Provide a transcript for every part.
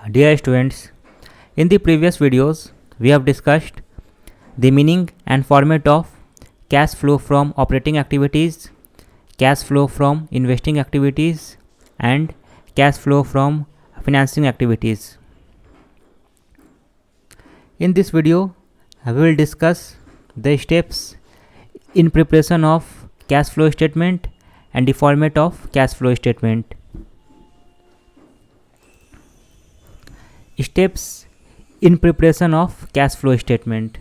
Dear students, in the previous videos, we have discussed the meaning and format of cash flow from operating activities, cash flow from investing activities, and cash flow from financing activities. In this video, we will discuss the steps in preparation of cash flow statement and the format of cash flow statement. Steps in preparation of cash flow statement.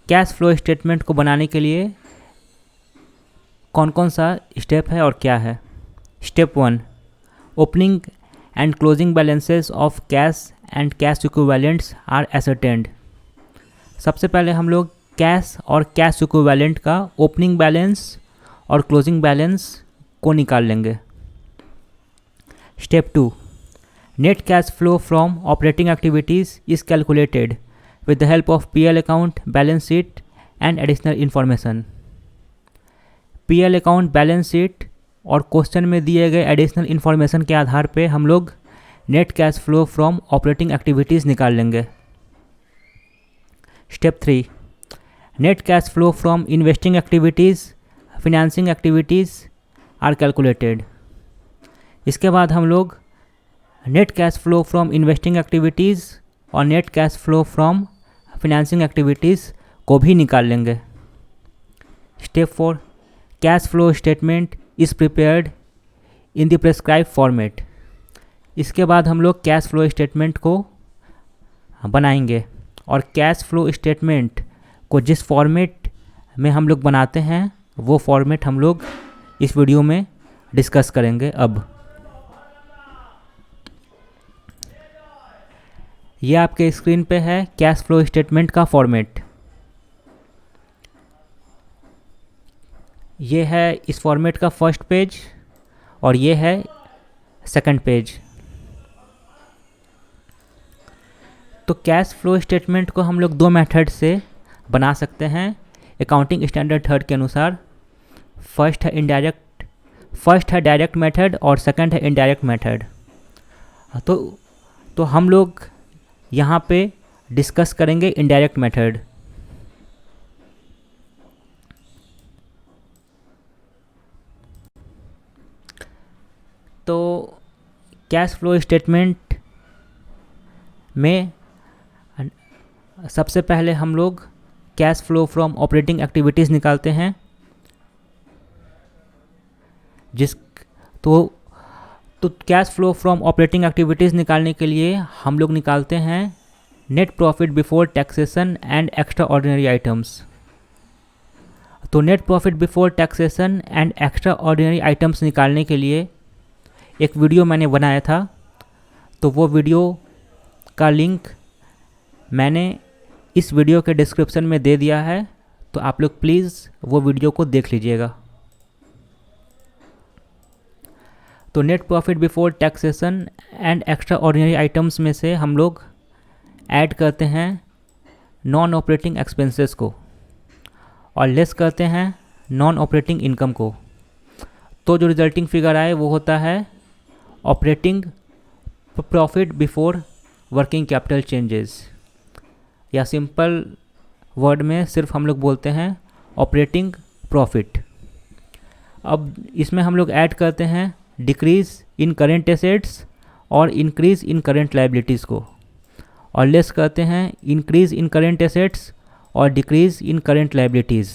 Cash flow statement को बनाने के लिए कौन कौन सा step है और क्या है। Step 1, opening and closing balances of cash and cash equivalents are ascertained. सबसे पहले हम लोग कैश और कैश इक्विवेलेंट का ओपनिंग बैलेंस और क्लोजिंग बैलेंस को निकाल लेंगे। Step 2, net cash flow from operating activities is calculated with the help of PL account, balance sheet and additional information. PL account, balance sheet और question में दिए गए additional information के आधार पे हम लोग net cash flow from operating activities निकाल लेंगे। Step 3, net cash flow from investing activities, financing activities are calculated. इसके बाद हम लोग net cash flow from investing activities और net cash flow from financing activities को भी निकाल लेंगे। Step 4, cash flow statement is prepared in the prescribe format. इसके बाद हम लोग कैश फ्लो स्टेटमेंट को बनाएंगे और कैश फ्लो स्टेटमेंट को जिस फॉर्मेट में हम लोग बनाते हैं वो फॉर्मेट हम लोग इस वीडियो में डिस्कस करेंगे। अब ये आपके स्क्रीन पे है कैश फ्लो स्टेटमेंट का फॉर्मेट। ये है इस फॉर्मेट का फर्स्ट पेज और ये है सेकंड पेज। तो कैश फ्लो स्टेटमेंट को हम लोग दो मेथड से बना सकते हैं अकाउंटिंग स्टैंडर्ड थर्ड के अनुसार। फर्स्ट है डायरेक्ट मेथड और सेकंड है इनडायरेक्ट मेथड। तो हम लोग यहाँ पे डिस्कस करेंगे इनडायरेक्ट मेथड। तो कैश फ्लो स्टेटमेंट में सबसे पहले हम लोग cash flow from operating activities निकालते हैं। तो cash flow from operating activities निकालने के लिए हम लोग निकालते हैं net profit before taxation and extraordinary items. तो net profit before taxation and extraordinary items निकालने के लिए एक वीडियो मैंने बनाया था, तो वो वीडियो का लिंक मैंने इस वीडियो के डिस्क्रिप्शन में दे दिया है, तो आप लोग प्लीज़ वो वीडियो को देख लीजिएगा। तो net profit before taxation and extraordinary items में से हम लोग ऐड करते हैं नॉन ऑपरेटिंग एक्सपेंसेस को और लेस करते हैं नॉन ऑपरेटिंग इनकम को। तो जो रिजल्टिंग फिगर आए वो होता है operating profit before working capital changes, या सिंपल वर्ड में सिर्फ हम लोग बोलते हैं ऑपरेटिंग प्रॉफिट। अब इसमें हम लोग ऐड करते हैं डिक्रीज़ इन करेंट एसेट्स और इंक्रीज़ इन करेंट लायबिलिटीज़ को, और लेस करते हैं इंक्रीज़ इन करेंट एसेट्स और डिक्रीज़ इन करेंट लायबिलिटीज़।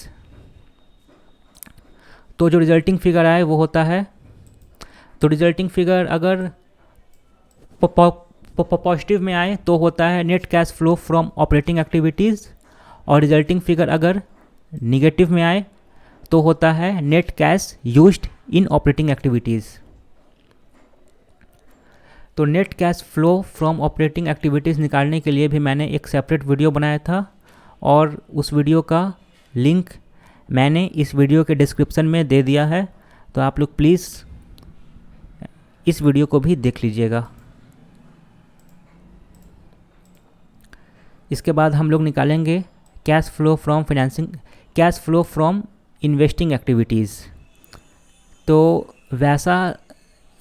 तो जो रिजल्टिंग फिगर आए वो होता है, तो रिजल्टिंग फिगर अगर पॉजिटिव में आए तो होता है net cash flow from operating activities, और रिजल्टिंग फिगर अगर निगेटिव में आए तो होता है net cash used in operating activities. तो net cash flow from operating activities निकालने के लिए भी मैंने एक सेपरेट वीडियो बनाया था और उस वीडियो का लिंक मैंने इस वीडियो के डिस्क्रिप्शन में दे दिया है, तो आप लोग प्लीज़ इस वीडियो को भी देख लीजिएगा। इसके बाद हम लोग निकालेंगे cash flow from investing activities. तो वैसा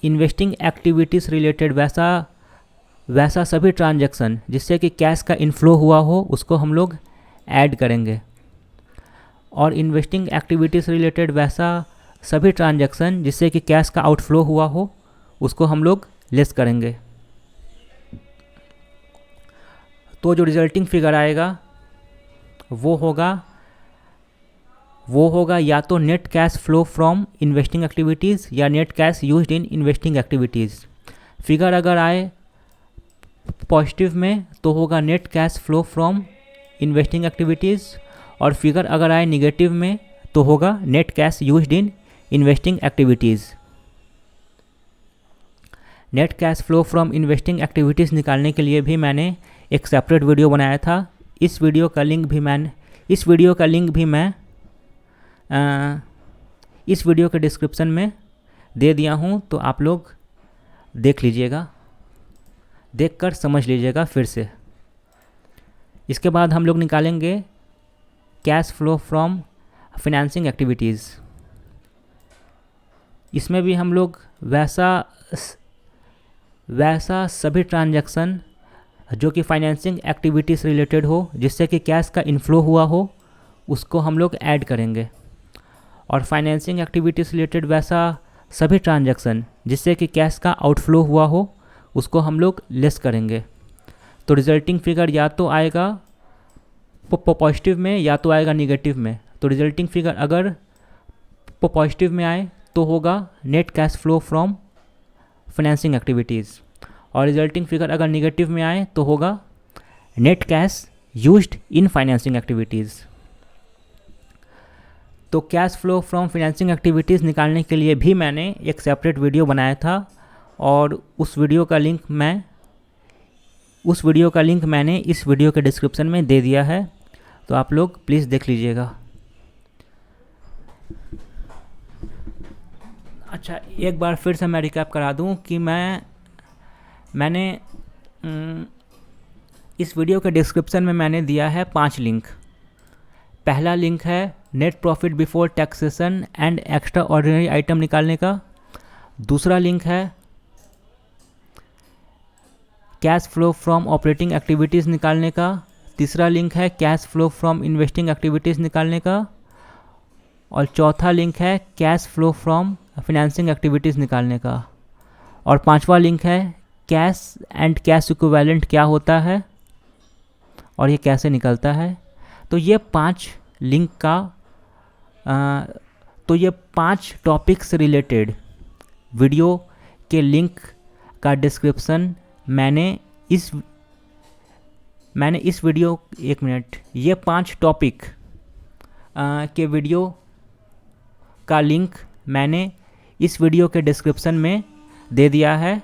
इन्वेस्टिंग एक्टिविटीज़ रिलेटेड वैसा वैसा सभी ट्रांजैक्शन जिससे कि कैश का इनफ्लो हुआ हो उसको हम लोग ऐड करेंगे, और इन्वेस्टिंग एक्टिविटीज़ रिलेटेड वैसा सभी ट्रांजैक्शन जिससे कि कैश का आउटफ्लो हुआ हो उसको हम लोग लेस करेंगे। तो जो रिजल्टिंग फिगर आएगा वो होगा या तो net cash flow from investing activities या net cash used in investing activities. Figure अगर आए पॉजिटिव में तो होगा net cash flow from investing activities, और फिगर अगर आए निगेटिव में तो होगा net cash used in investing activities. Net cash flow from investing activities निकालने के लिए भी मैंने एक सेपरेट वीडियो बनाया था। इस वीडियो का लिंक भी मैं इस वीडियो के डिस्क्रिप्शन में दे दिया हूँ, तो आप लोग देख लीजिएगा, देखकर समझ लीजिएगा फिर से। इसके बाद हम लोग निकालेंगे cash flow from financing activities. इसमें भी हम लोग वैसा सभी ट्रांजैक्शन जो कि फाइनेंसिंग एक्टिविटीज़ रिलेटेड हो जिससे कि कैश का इनफ्लो हुआ हो उसको हम लोग ऐड करेंगे, और फाइनेंसिंग एक्टिविटीज़ रिलेटेड वैसा सभी ट्रांजैक्शन जिससे कि कैश का आउटफ्लो हुआ हो उसको हम लोग लेस करेंगे। तो रिजल्टिंग फिगर या तो आएगा पॉजिटिव में या तो आएगा निगेटिव में। तो रिजल्टिंग फिगर अगर पॉजिटिव में आए तो होगा net cash flow from financing activities, और रिजल्टिंग फिगर अगर निगेटिव में आए तो होगा net cash used in financing activities. तो cash flow from financing activities निकालने के लिए भी मैंने एक सेपरेट वीडियो बनाया था, और उस वीडियो का लिंक मैंने इस वीडियो के डिस्क्रिप्शन में दे दिया है, तो आप लोग प्लीज़ देख लीजिएगा। अच्छा, एक बार फिर से मैं रिकैप करा दूं कि मैंने इस वीडियो के डिस्क्रिप्शन में मैंने दिया है 5 लिंक। पहला लिंक है net profit before taxation and extra ordinary item निकालने का। दूसरा लिंक है cash flow from operating activities निकालने का। तीसरा लिंक है cash flow from investing activities निकालने का, और चौथा लिंक है cash flow from financing activities निकालने का, और पांचवा लिंक है कैश एंड कैश इक्विवेलेंट क्या होता है और ये कैसे निकलता है। तो ये 5 लिंक का तो ये 5 टॉपिक्स रिलेटेड वीडियो के लिंक का डिस्क्रिप्शन मैंने इस वीडियो ये 5 टॉपिक के वीडियो का लिंक मैंने इस वीडियो के डिस्क्रिप्शन में दे दिया है।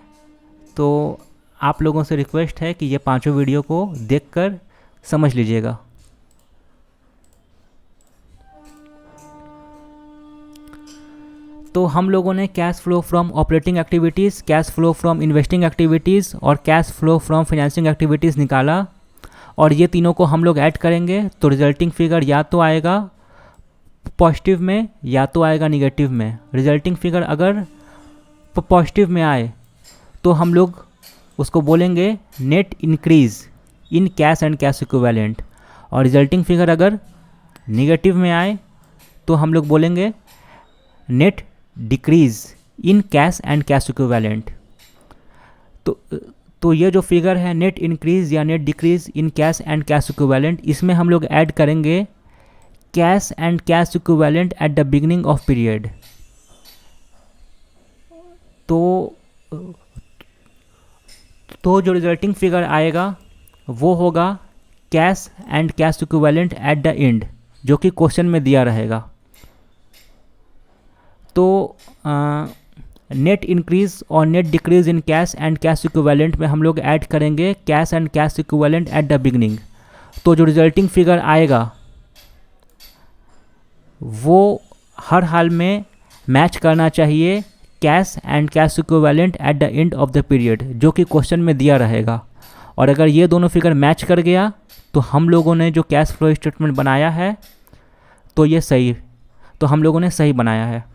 तो आप लोगों से रिक्वेस्ट है कि ये 5 वीडियो को देखकर समझ लीजिएगा। तो हम लोगों ने cash flow from operating activities, cash flow from investing activities और cash flow from financing activities निकाला, और ये तीनों को हम लोग ऐड करेंगे। तो रिजल्टिंग फिगर या तो आएगा पॉजिटिव में या तो आएगा निगेटिव में। रिजल्टिंग फिगर अगर पॉजिटिव में आए तो हम लोग उसको बोलेंगे net increase in cash and cash equivalent, और रिजल्टिंग फिगर अगर निगेटिव में आए तो हम लोग बोलेंगे net decrease in cash and cash equivalent. तो ये जो फिगर है नेट इंक्रीज़ या net decrease in cash and cash equivalent, इसमें हम लोग ऐड करेंगे cash and cash equivalent at the beginning of period. तो जो रिजल्टिंग फिगर आएगा वो होगा cash and cash equivalent at the end, जो कि क्वेश्चन में दिया रहेगा। तो नेट इंक्रीज़ और net decrease in cash and cash equivalent में हम लोग ऐड करेंगे cash and cash equivalent at the beginning. तो जो रिजल्टिंग फिगर आएगा वो हर हाल में मैच करना चाहिए cash and cash equivalent at the end of the period, जो कि क्वेश्चन में दिया रहेगा। और अगर ये दोनों फिगर मैच कर गया तो हम लोगों ने जो कैश फ्लो स्टेटमेंट बनाया है तो हम लोगों ने सही बनाया है।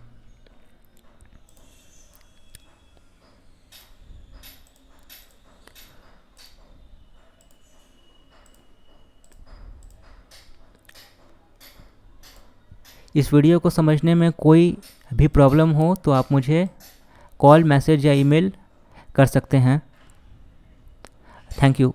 इस वीडियो को समझने में कोई भी प्रॉब्लम हो तो आप मुझे कॉल, मैसेज या ईमेल कर सकते हैं। Thank you.